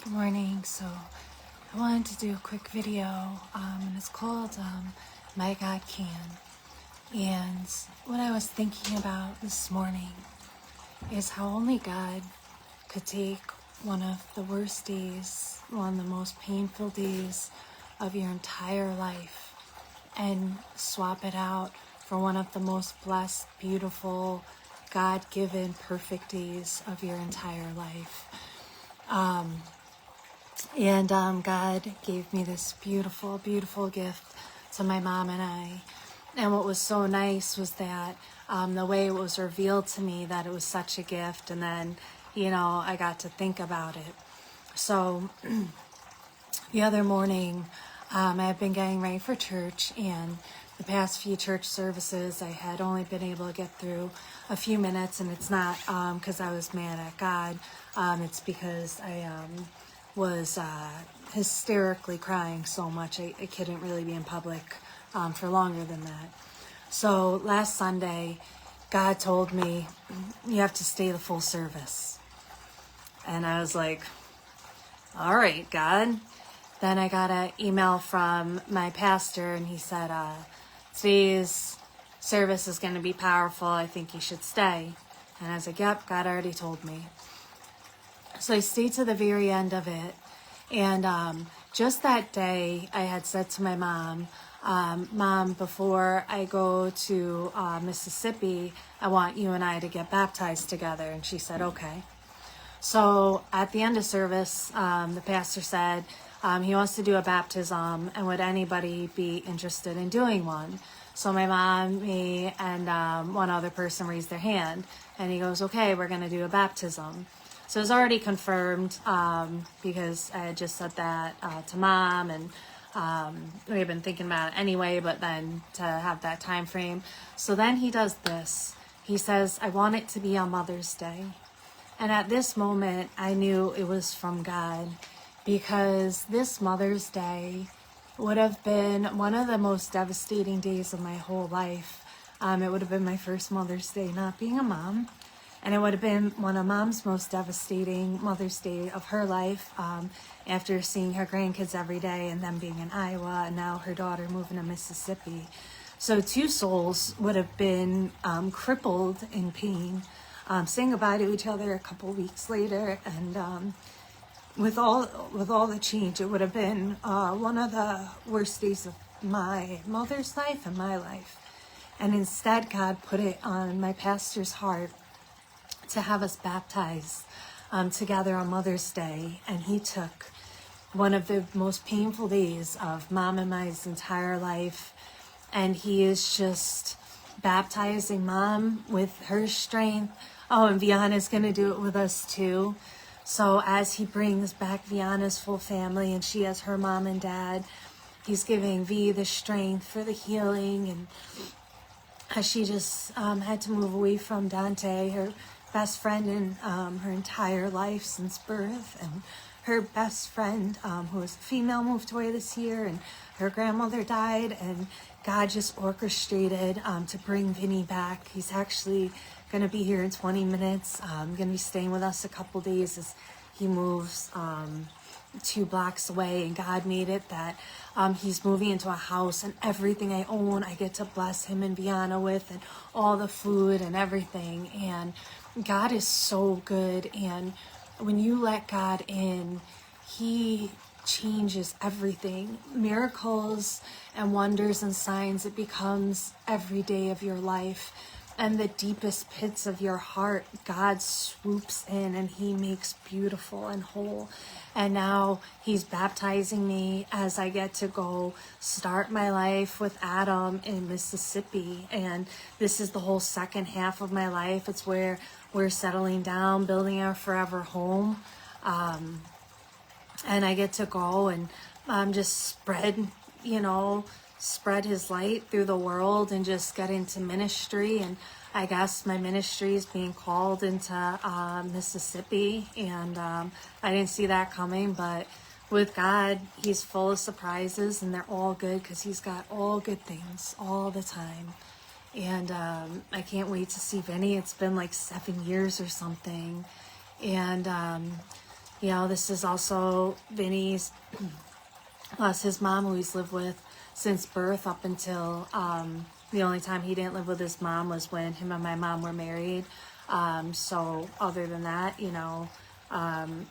Good morning. So I wanted to do a quick video, and it's called My God Can. And what I was thinking about this morning is how only God could take one of the worst days, one of the most painful days of your entire life, and swap it out for one of the most blessed, beautiful, God-given, perfect days of your entire life. And God gave me this beautiful, beautiful gift to my mom and I. And what was so nice was that the way it was revealed to me that it was such a gift. And then, I got to think about it. So the other morning, I had been getting ready for church, and the past few church services, I had only been able to get through a few minutes. And it's not because I was mad at God. It's because I was hysterically crying so much I couldn't really be in public for longer than that. So last Sunday, God told me, you have to stay the full service. And I was like, all right, God. Then I got an email from my pastor, and he said, today's service is going to be powerful. I think you should stay. And I was like, yep, God already told me. So I stayed to the very end of it. And just that day, I had said to my mom, Mom, before I go to Mississippi, I want you and I to get baptized together. And she said, okay. So at the end of service, the pastor said he wants to do a baptism, and would anybody be interested in doing one? So my mom, me, and one other person raised their hand, and he goes, okay, we're going to do a baptism. So it was already confirmed because I had just said that to Mom, and we had been thinking about it anyway, but then to have that time frame. So then he does this. He says, I want it to be on Mother's Day. And at this moment, I knew it was from God, because this Mother's Day would have been one of the most devastating days of my whole life. It would have been my first Mother's Day not being a mom. And it would have been one of Mom's most devastating Mother's Day of her life, after seeing her grandkids every day and them being in Iowa, and now her daughter moving to Mississippi. So two souls would have been crippled in pain, saying goodbye to each other a couple weeks later. And with all the change, it would have been one of the worst days of my mother's life and my life. And instead, God put it on my pastor's heart to have us baptized together on Mother's Day. And he took one of the most painful days of Mom and my entire life, and he is just baptizing Mom with her strength. Oh, and Viana's going to do it with us too. So as he brings back Viana's full family, and she has her mom and dad, he's giving V the strength for the healing. And as she just had to move away from Dante, her best friend in her entire life since birth, and her best friend, who was a female, moved away this year, and her grandmother died, and God just orchestrated to bring Vinny back. He's actually going to be here in 20 minutes, going to be staying with us a couple days as he moves 2 blocks away. And God made it that he's moving into a house, and everything I own, I get to bless him and Viana with, and all the food and everything. And God is so good. And when you let God in, he changes everything. Miracles and wonders and signs, it becomes every day of your life. And the deepest pits of your heart, God swoops in and he makes beautiful and whole. And now he's baptizing me as I get to go start my life with Adam in Mississippi. And this is the whole second half of my life. It's where we're settling down, building our forever home. And I get to go and just spread his light through the world, and just get into ministry. And I guess my ministry is being called into Mississippi, and I didn't see that coming. But with God, he's full of surprises, and they're all good, because he's got all good things all the time. And I can't wait to see Vinny. It's been like 7 years or something. And You know, this is also Vinny's, lost his mom, who he's lived with since birth up until the only time he didn't live with his mom was when him and my mom were married. So other than that, you know,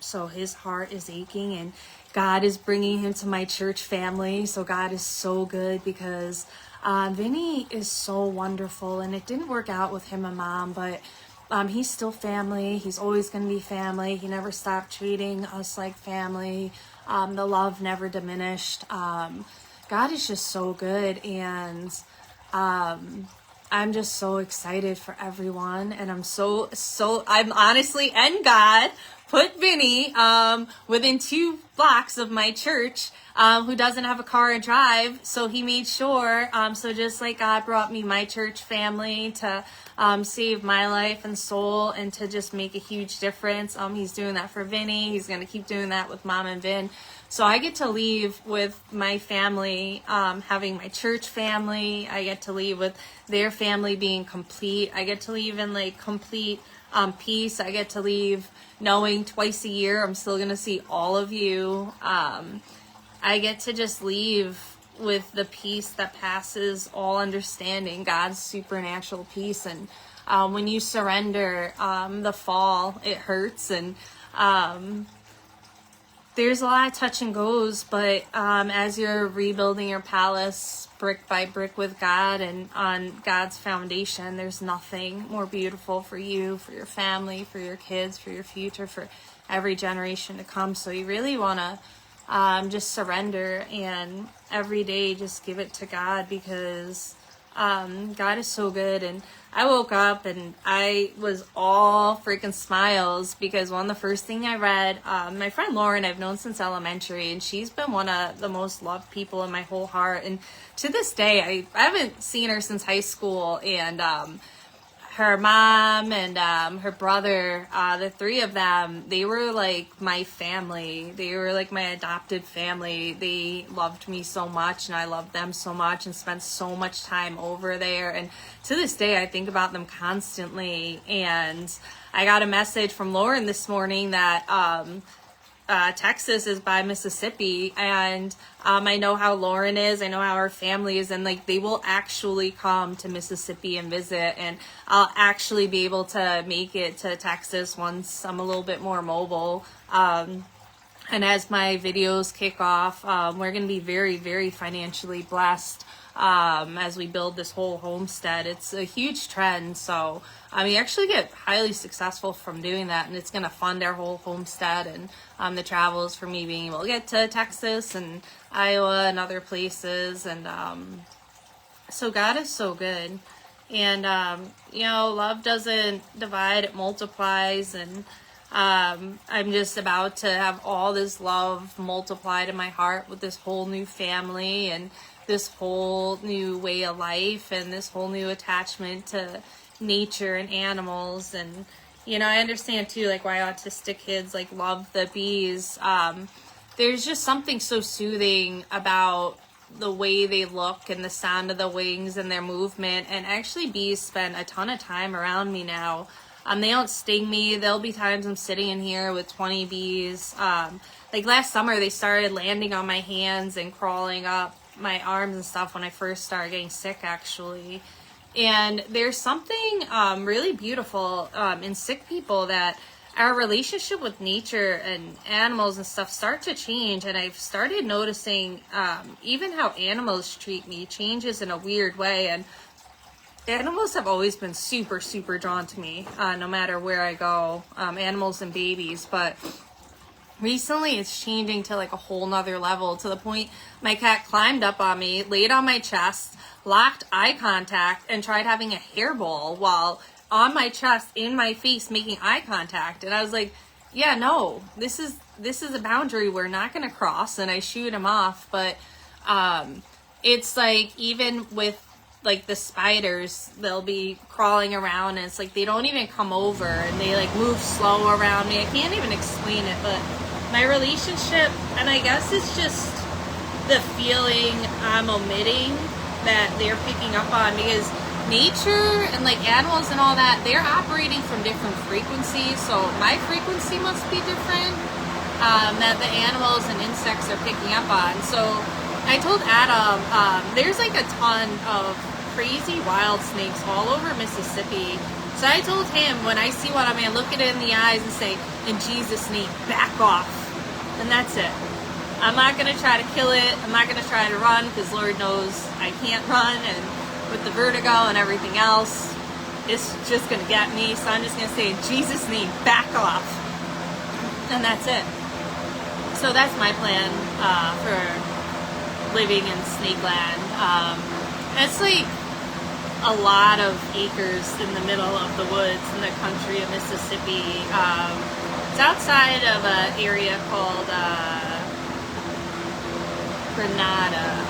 so his heart is aching, and God is bringing him to my church family. So God is so good, because Vinny is so wonderful, and it didn't work out with him and mom, but he's still family. He's always going to be family. He never stopped treating us like family. The love never diminished. God is just so good, and I'm just so excited for everyone, and I'm honestly, and God put Vinny within 2 blocks of my church, who doesn't have a car and drive, so he made sure, so just like God brought me my church family to save my life and soul, and to just make a huge difference, he's doing that for Vinny. He's going to keep doing that with Mom and Vin. So I get to leave with my family, having my church family. I get to leave with their family being complete. I get to leave in like complete peace. I get to leave knowing twice a year I'm still going to see all of you. I get to just leave with the peace that passes all understanding, God's supernatural peace. And when you surrender, the fall, it hurts, and there's a lot of touch and goes, but as you're rebuilding your palace brick by brick with God and on God's foundation, there's nothing more beautiful for you, for your family, for your kids, for your future, for every generation to come. So you really want to just surrender, and every day just give it to God, because God is so good. And I woke up and I was all freaking smiles, because one of the first thing I read, my friend Lauren, I've known since elementary, and she's been one of the most loved people in my whole heart. And to this day, I haven't seen her since high school, and her mom and her brother, the 3 of them, they were like my family. They were like my adopted family. They loved me so much, and I loved them so much, and spent so much time over there. And to this day, I think about them constantly. And I got a message from Lauren this morning that Texas is by Mississippi, and I know how Lauren is, I know how her family is, and like they will actually come to Mississippi and visit, and I'll actually be able to make it to Texas once I'm a little bit more mobile. And as my videos kick off, we're going to be very, very financially blessed as we build this whole homestead. It's a huge trend, so you actually get highly successful from doing that, and it's going to fund our whole homestead, and the travels for me being able to get to Texas and Iowa and other places. And so God is so good, and love doesn't divide, it multiplies. And I'm just about to have all this love multiplied in my heart with this whole new family, and this whole new way of life, and this whole new attachment to nature and animals. And I understand too, like, why autistic kids like love the bees. There's just something so soothing about the way they look and the sound of the wings and their movement. And actually, bees spend a ton of time around me now. They don't sting me. There'll be times I'm sitting in here with 20 bees. Like last summer, they started landing on my hands and crawling up my arms and stuff when I first started getting sick, actually. And there's something really beautiful in sick people, that our relationship with nature and animals and stuff start to change. And I've started noticing even how animals treat me changes in a weird way. And animals have always been super, super drawn to me, no matter where I go, animals and babies. But recently it's changing to like a whole nother level, to the point my cat climbed up on me, laid on my chest, locked eye contact, and tried having a hairball while on my chest, in my face, making eye contact. And I was like, yeah, no, this is a boundary we're not going to cross. And I shooed him off. But it's like, even with like the spiders, they'll be crawling around, and it's like they don't even come over, and they like move slow around me. I can't even explain it, but my relationship, and I guess it's just the feeling I'm omitting that they're picking up on, because nature and like animals and all that, they're operating from different frequencies, so my frequency must be different. that the animals and insects are picking up on. So I told Adam, there's like a ton of crazy wild snakes all over Mississippi. So I told him, when I see one, I'm going to look it in the eyes and say, in Jesus' name, back off. And that's it. I'm not going to try to kill it. I'm not going to try to run, because Lord knows I can't run. And with the vertigo and everything else, it's just going to get me. So I'm just going to say, in Jesus' name, back off. And that's it. So that's my plan for living in Snakeland. It's like a lot of acres in the middle of the woods in the country of Mississippi. It's outside of an area called Grenada.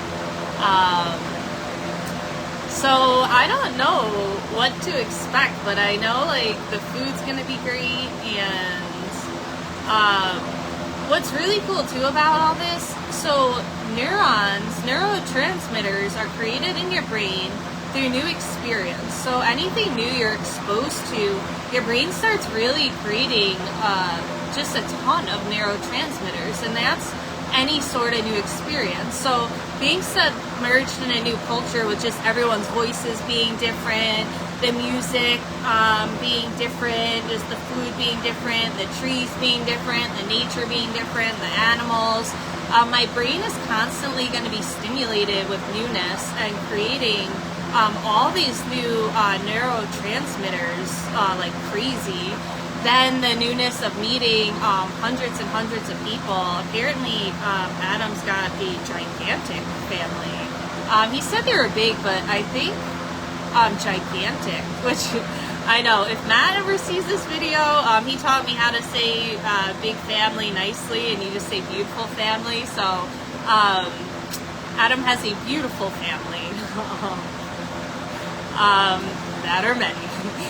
So I don't know what to expect, but I know like the food's gonna be great, and what's really cool too about all this, so neurotransmitters are created in your brain through new experience. So anything new you're exposed to, your brain starts really creating just a ton of neurotransmitters, and that's any sort of new experience. So being submerged in a new culture with just everyone's voices being different, the music being different, just the food being different, the trees being different, the nature being different, the animals, my brain is constantly going to be stimulated with newness and creating all these new neurotransmitters like crazy. Then the newness of meeting hundreds and hundreds of people. Apparently, Adam's got a gigantic family. He said they were big, but I think gigantic, which I know if Matt ever sees this video, he taught me how to say big family nicely, and you just say beautiful family. So Adam has a beautiful family. That or many.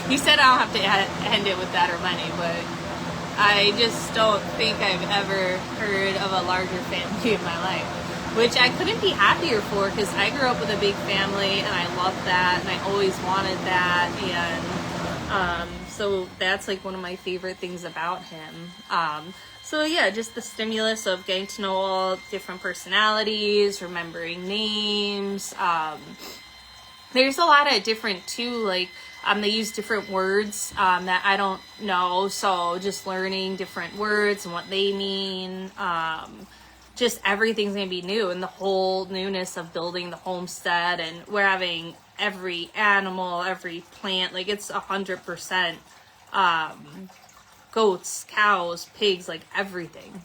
He said I don't have to end it with that or many, but I just don't think I've ever heard of a larger family in my life, which I couldn't be happier for, because I grew up with a big family and I loved that and I always wanted that, and so that's like one of my favorite things about him. So yeah, just the stimulus of getting to know all different personalities, remembering names. There's a lot of different too, like they use different words that I don't know, so just learning different words and what they mean. Just everything's gonna be new, and the whole newness of building the homestead, and we're having every animal, every plant, like it's 100% goats, cows, pigs, like everything.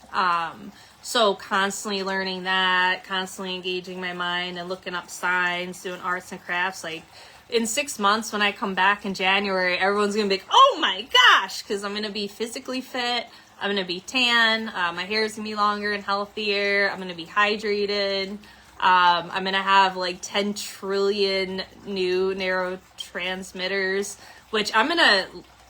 So constantly learning that, constantly engaging my mind and looking up signs, doing arts and crafts. Like in 6 months, when I come back in January, everyone's gonna be like, oh my gosh, because I'm gonna be physically fit, I'm gonna be tan, my hair is gonna be longer and healthier, I'm gonna be hydrated, I'm gonna have like 10 trillion new neurotransmitters, which I'm gonna,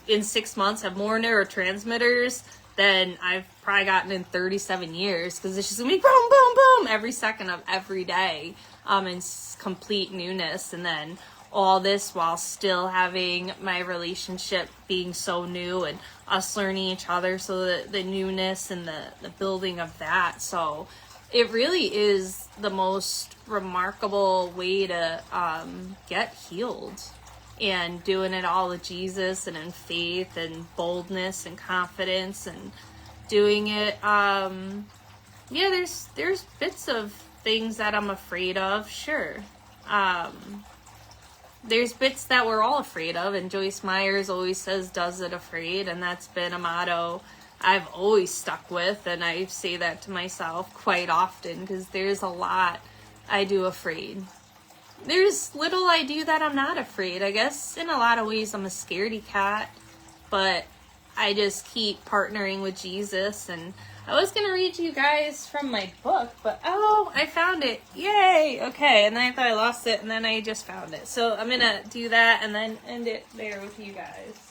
in 6 months, have more neurotransmitters than I've probably gotten in 37 years, because it's just gonna be boom, boom, boom every second of every day, in complete newness. And then all this while still having my relationship being so new, and us learning each other, so the newness and the building of that. So it really is the most remarkable way to get healed, and doing it all with Jesus and in faith and boldness and confidence, and doing it there's bits of things that I'm afraid of, sure. There's bits that we're all afraid of, and Joyce Myers always says, does it afraid, and that's been a motto I've always stuck with, and I say that to myself quite often, because there's a lot I do afraid. There's little I do that I'm not afraid. I guess in a lot of ways I'm a scaredy cat, but I just keep partnering with Jesus. And I was going to read you guys from my book, but oh, I found it. Yay! Okay, and then I thought I lost it, and then I just found it. So I'm going to do that and then end it there with you guys.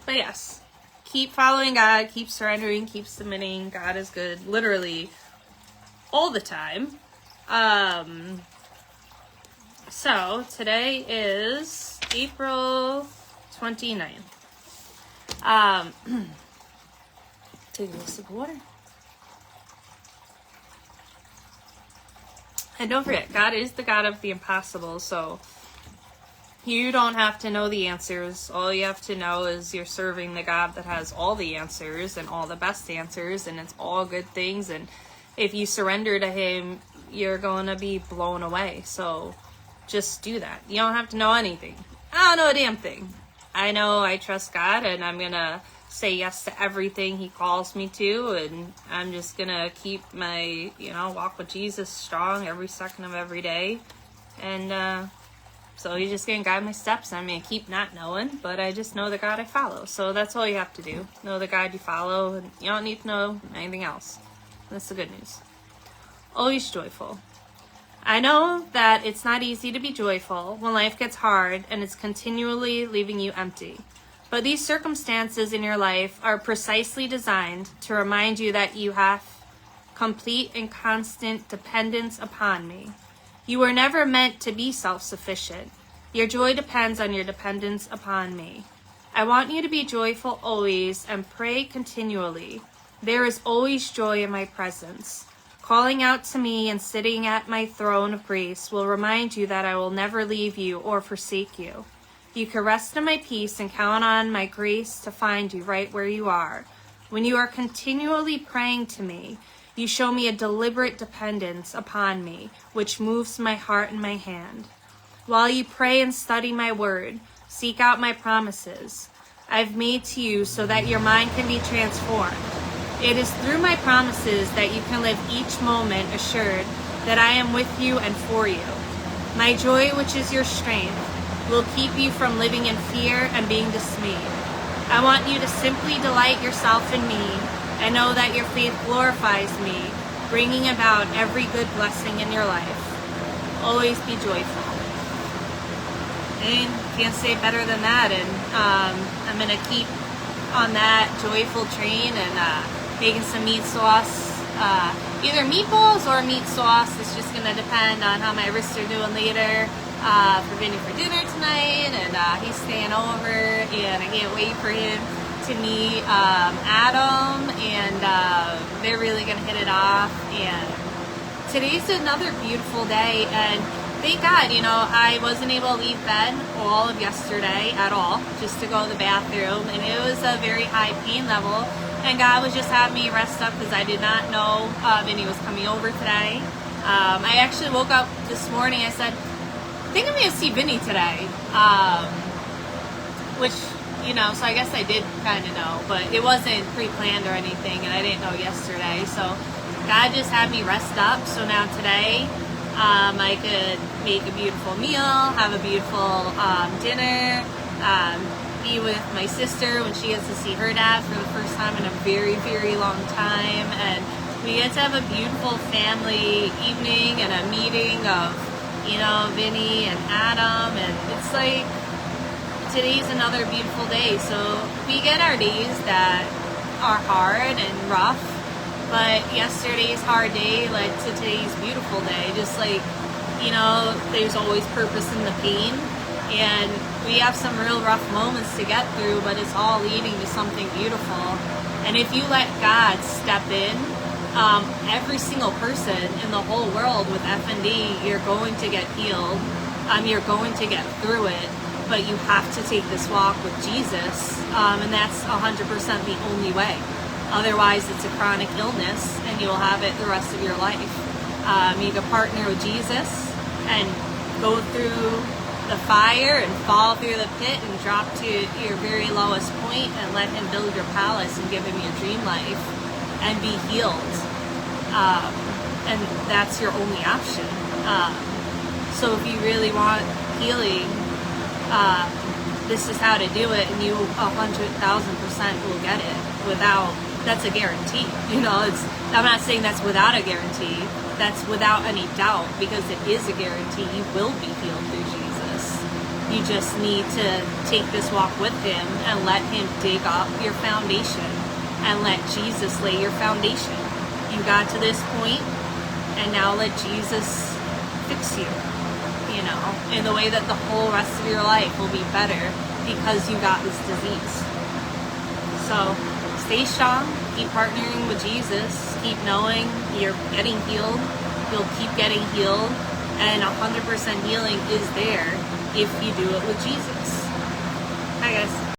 But yes, keep following God, keep surrendering, keep submitting. God is good, literally all the time. So today is April 29th. Take a little sip of water. And don't forget, God is the God of the impossible, so you don't have to know the answers. All you have to know is you're serving the God that has all the answers and all the best answers, and it's all good things. And if you surrender to Him, you're going to be blown away. So just do that. You don't have to know anything. I don't know a damn thing. I know I trust God, and I'm going to say yes to everything He calls me to, and I'm just going to keep my, walk with Jesus strong every second of every day. And, so He's just going to guide my steps. I'm going to keep not knowing, but I just know the God I follow. So that's all you have to do. Know the God you follow, and you don't need to know anything else. That's the good news. Always joyful. I know that it's not easy to be joyful when life gets hard and it's continually leaving you empty. But these circumstances in your life are precisely designed to remind you that you have complete and constant dependence upon me. You were never meant to be self-sufficient. Your joy depends on your dependence upon me. I want you to be joyful always and pray continually. There is always joy in my presence. Calling out to me and sitting at my throne of grace will remind you that I will never leave you or forsake you. You can rest in my peace and count on my grace to find you right where you are. When you are continually praying to me, you show me a deliberate dependence upon me, which moves my heart and my hand. While you pray and study my word, seek out my promises I've made to you so that your mind can be transformed. It is through my promises that you can live each moment assured that I am with you and for you. My joy, which is your strength, will keep you from living in fear and being dismayed. I want you to simply delight yourself in me and know that your faith glorifies me, bringing about every good blessing in your life. Always be joyful. And can't say better than that. And I'm going to keep on that joyful train and making some meat sauce. Either meatballs or meat sauce. It's just going to depend on how my wrists are doing later. For Vinny for dinner tonight. And he's staying over. And I can't wait for him to meet Adam, and they're really gonna hit it off. And today's another beautiful day, and thank God, I wasn't able to leave bed all of yesterday at all, just to go to the bathroom, and it was a very high pain level, and God was just having me rest up because I did not know Vinny was coming over today. I actually woke up this morning, I said, I think I'm gonna see Vinny today, which so I guess I did kind of know, but it wasn't pre-planned or anything, and I didn't know yesterday. So God just had me rest up. So now today, I could make a beautiful meal, have a beautiful dinner, be with my sister when she gets to see her dad for the first time in a very, very long time, and we get to have a beautiful family evening and a meeting of, Vinny and Adam, and it's like, today's another beautiful day. So we get our days that are hard and rough, but yesterday's hard day led to today's beautiful day. Just like, there's always purpose in the pain, and we have some real rough moments to get through, but it's all leading to something beautiful. And if you let God step in, every single person in the whole world with FND, you're going to get healed. You're going to get through it. But you have to take this walk with Jesus, and that's 100% the only way. Otherwise, it's a chronic illness, and you'll have it the rest of your life. You can partner with Jesus and go through the fire and fall through the pit and drop to your very lowest point and let Him build your palace and give Him your dream life and be healed. And that's your only option. So if you really want healing, this is how to do it, and you 100,000% will get it without. That's a guarantee. I'm not saying that's without a guarantee. That's without any doubt, because it is a guarantee. You will be healed through Jesus. You just need to take this walk with Him and let Him dig up your foundation and let Jesus lay your foundation. You got to this point, and now let Jesus fix you. In the way that the whole rest of your life will be better because you got this disease. So stay strong, keep partnering with Jesus, keep knowing you're getting healed, you'll keep getting healed, and 100% healing is there if you do it with Jesus. Hi guys.